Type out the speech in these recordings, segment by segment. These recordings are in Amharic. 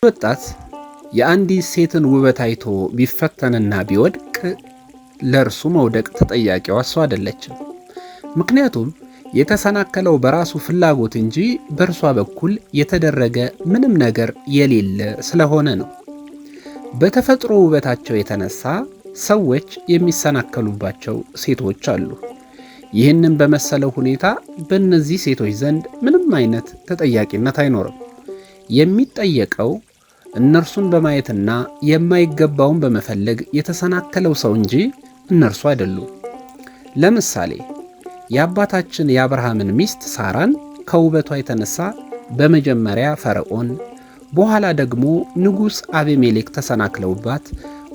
ወጣት የአንዲት ሴትን ውበት አይቶ ቢፈተንና ቢወድቅ ለእርሱ መውደቅ ተጠያቂዋ እሷ አይደለችም። ምክንያቱም የተሰናከለው በራሱ ፍላጎት እንጂ በእርሷ በኩል የተደረገ ምንም ነገር የሌለ ስለሆነ ነው። በተፈጥሮ ውበታቸው የተነሳ ሰዎች የሚሰናከሉባቸው ሴቶች አሉ። ይህንን በመሰለው ሁኔታ በእነዚህ ሴቶች ዘንድ ምንም አይነት ተጠያቂነት አይኖርም። የሚጠየቀው እነርሱን በማየትና የማይገባውን በመፈለግ የተሰናከለው ሰው እንጂ እነርሱ አይደሉም። ለምሳሌ የአባታችን የአብርሃምን ሚስት ሳራን ከውበቷ የተነሳ በመጀመሪያ ፈርዖን በኋላ ደግሞ ንጉሥ አቤሜሌክ ተሰናክለውባት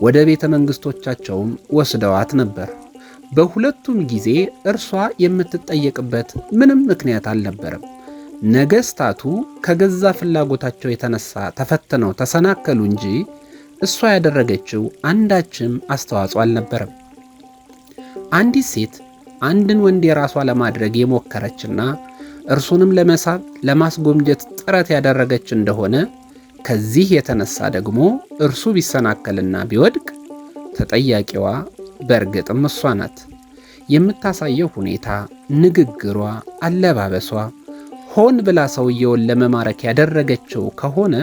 ወደ ቤተ መንግሥቶቻቸውም ወስደዋት ነበር። በሁለቱም ጊዜ እርሷ የምትጠየቅበት ምንም ምክንያት አልነበረም። ነገሥታቱ ከገዛ ፍላጎታቸው የተነሳ ተፈትነው ተሰናከሉ እንጂ እሷ ያደረገችው አንዳችም አስተዋጽኦ አልነበረም። አንዲት ሴት አንድን ወንድ የራሷ ለማድረግ የሞከረችና እርሱንም ለመሳብ ለማስጎምጀት ጥረት ያደረገች እንደሆነ ከዚህ የተነሳ ደግሞ እርሱ ቢሰናከልና ቢወድቅ ተጠያቂዋ በእርግጥም እሷ ናት። የምታሳየው ሁኔታ፣ ንግግሯ፣ አለባበሷ ሆን ብላ ሰውየውን ለመማረክ ያደረገችው ከሆነ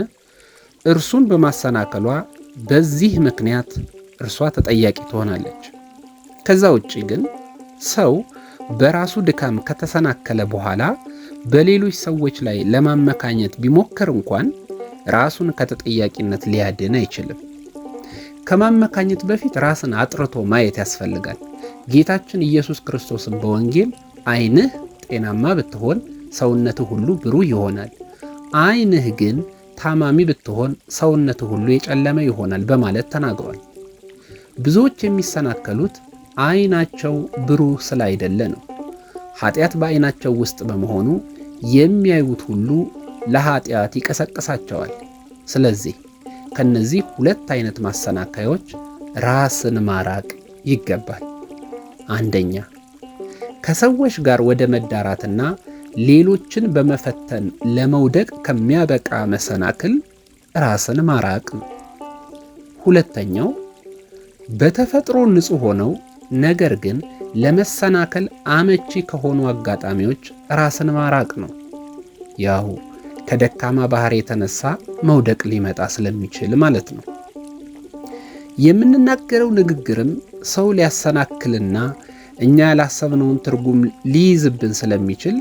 እርሱን በማሰናከሏ በዚህ ምክንያት እርሷ ተጠያቂ ትሆናለች። ከዛ ውጪ ግን ሰው በራሱ ድካም ከተሰናከለ በኋላ በሌሎች ሰዎች ላይ ለማመካኘት ቢሞክር እንኳን ራሱን ከተጠያቂነት ሊያድን አይችልም። ከማመካኘት በፊት ራስን አጥርቶ ማየት ያስፈልጋል። ጌታችን ኢየሱስ ክርስቶስን በወንጌል ዓይንህ ጤናማ ብትሆን ሰውነትህ ሁሉ ብሩህ ይሆናል፣ ዓይንህ ግን ታማሚ ብትሆን ሰውነትህ ሁሉ የጨለመ ይሆናል በማለት ተናግሯል። ብዙዎች የሚሰናከሉት ዓይናቸው ብሩህ ስላይደለ ነው። ኃጢአት በዓይናቸው ውስጥ በመሆኑ የሚያዩት ሁሉ ለኃጢአት ይቀሰቅሳቸዋል። ስለዚህ ከነዚህ ሁለት አይነት ማሰናከዮች ራስን ማራቅ ይገባል። አንደኛ፣ ከሰዎች ጋር ወደ መዳራትና ሌሎችን በመፈተን ለመውደቅ ከሚያበቃ መሰናክል ራስን ማራቅ ነው። ሁለተኛው፣ በተፈጥሮ ንጹሕ ሆነው ነገር ግን ለመሰናከል አመቺ ከሆኑ አጋጣሚዎች ራስን ማራቅ ነው። ያው ከደካማ ባህሪ የተነሳ መውደቅ ሊመጣ ስለሚችል ማለት ነው። የምንናገረው ንግግርም ሰው ሊያሰናክልና እኛ ያላሰብነውን ትርጉም ሊይዝብን ስለሚችል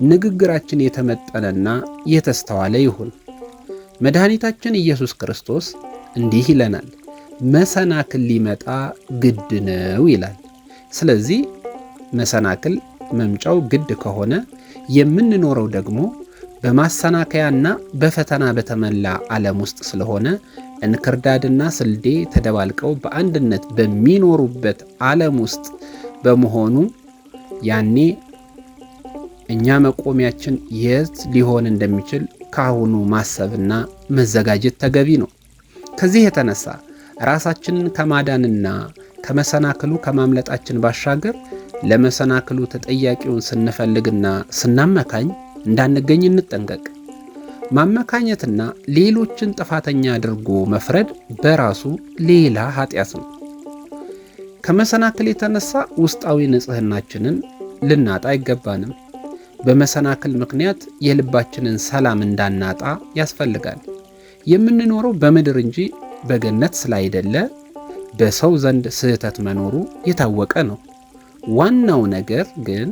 ንግግራችን የተመጠነና የተስተዋለ ይሁን። መድኃኒታችን ኢየሱስ ክርስቶስ እንዲህ ይለናል፣ መሰናክል ሊመጣ ግድ ነው ይላል። ስለዚህ መሰናክል መምጫው ግድ ከሆነ የምንኖረው ደግሞ በማሰናከያና በፈተና በተሞላ ዓለም ውስጥ ስለሆነ እንክርዳድና ስልዴ ተደባልቀው በአንድነት በሚኖሩበት ዓለም ውስጥ በመሆኑ ያኔ እኛ መቆሚያችን የት ሊሆን እንደሚችል ካሁኑ ማሰብና መዘጋጀት ተገቢ ነው። ከዚህ የተነሳ ራሳችንን ከማዳንና ከመሰናክሉ ከማምለጣችን ባሻገር ለመሰናክሉ ተጠያቂውን ስንፈልግና ስናመካኝ እንዳንገኝ እንጠንቀቅ። ማመካኘትና ሌሎችን ጥፋተኛ አድርጎ መፍረድ በራሱ ሌላ ኃጢአት ነው። ከመሰናክል የተነሳ ውስጣዊ ንጽህናችንን ልናጣ አይገባንም። በመሰናክል ምክንያት የልባችንን ሰላም እንዳናጣ ያስፈልጋል። የምንኖረው በምድር እንጂ በገነት ስላይደለ በሰው ዘንድ ስህተት መኖሩ የታወቀ ነው። ዋናው ነገር ግን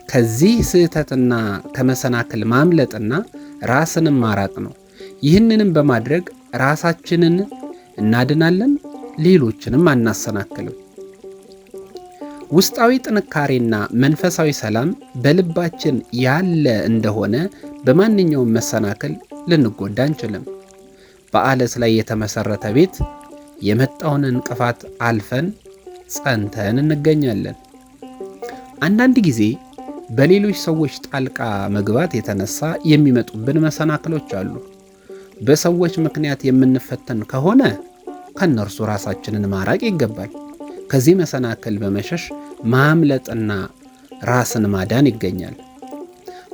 ከዚህ ስህተትና ከመሰናክል ማምለጥና ራስንም ማራቅ ነው። ይህንንም በማድረግ ራሳችንን እናድናለን፣ ሌሎችንም አናሰናክልም። ውስጣዊ ጥንካሬና መንፈሳዊ ሰላም በልባችን ያለ እንደሆነ በማንኛውም መሰናክል ልንጎዳ አንችልም። በአለት ላይ የተመሰረተ ቤት የመጣውን እንቅፋት አልፈን ጸንተን እንገኛለን። አንዳንድ ጊዜ በሌሎች ሰዎች ጣልቃ መግባት የተነሳ የሚመጡብን መሰናክሎች አሉ። በሰዎች ምክንያት የምንፈተን ከሆነ ከነርሱ ራሳችንን ማራቅ ይገባል። ከዚህ መሰናክል በመሸሽ ማምለጥና ራስን ማዳን ይገኛል።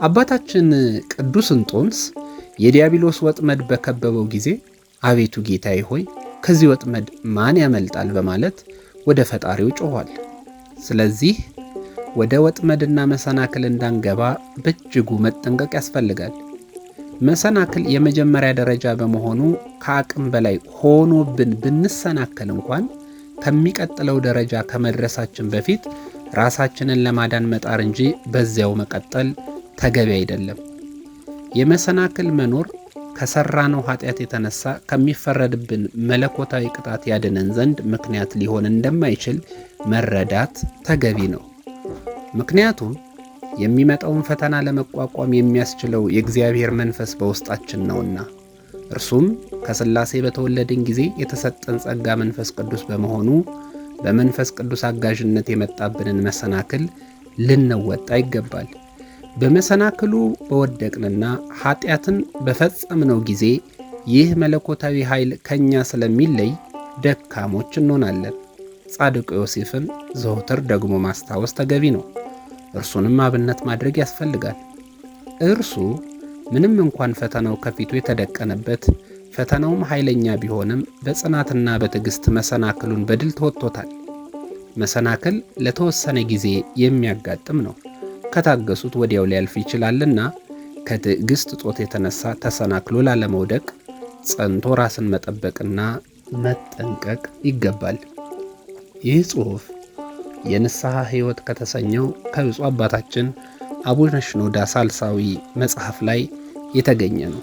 አባታችን ቅዱስ እንጦንስ የዲያብሎስ ወጥመድ በከበበው ጊዜ አቤቱ ጌታዬ ሆይ ከዚህ ወጥመድ ማን ያመልጣል በማለት ወደ ፈጣሪው ጮኋል። ስለዚህ ወደ ወጥመድና መሰናክል እንዳንገባ በእጅጉ መጠንቀቅ ያስፈልጋል። መሰናክል የመጀመሪያ ደረጃ በመሆኑ ከአቅም በላይ ሆኖብን ብንሰናከል እንኳን ከሚቀጥለው ደረጃ ከመድረሳችን በፊት ራሳችንን ለማዳን መጣር እንጂ በዚያው መቀጠል ተገቢ አይደለም። የመሰናክል መኖር ከሰራነው ኃጢአት የተነሳ ከሚፈረድብን መለኮታዊ ቅጣት ያድነን ዘንድ ምክንያት ሊሆን እንደማይችል መረዳት ተገቢ ነው። ምክንያቱም የሚመጣውን ፈተና ለመቋቋም የሚያስችለው የእግዚአብሔር መንፈስ በውስጣችን ነውና፣ እርሱም ከሥላሴ በተወለድን ጊዜ የተሰጠን ጸጋ መንፈስ ቅዱስ በመሆኑ በመንፈስ ቅዱስ አጋዥነት የመጣብንን መሰናክል ልንወጣ ይገባል። በመሰናክሉ በወደቅንና ኃጢአትን በፈጸምነው ጊዜ ይህ መለኮታዊ ኃይል ከኛ ስለሚለይ ደካሞች እንሆናለን። ጻድቁ ዮሴፍን ዘወትር ደግሞ ማስታወስ ተገቢ ነው። እርሱንም አብነት ማድረግ ያስፈልጋል። እርሱ ምንም እንኳን ፈተናው ከፊቱ የተደቀነበት፣ ፈተናውም ኃይለኛ ቢሆንም በጽናትና በትዕግሥት መሰናክሉን በድል ተወጥቶታል። መሰናክል ለተወሰነ ጊዜ የሚያጋጥም ነው። ከታገሱት ወዲያው ሊያልፍ ይችላልና ከትዕግሥት እጦት የተነሳ ተሰናክሎ ላለመውደቅ ጸንቶ ራስን መጠበቅና መጠንቀቅ ይገባል። ይህ ጽሑፍ የንስሐ ሕይወት ከተሰኘው ከብፁዕ አባታችን አቡነ ሽኖዳ ሳልሳዊ መጽሐፍ ላይ የተገኘ ነው።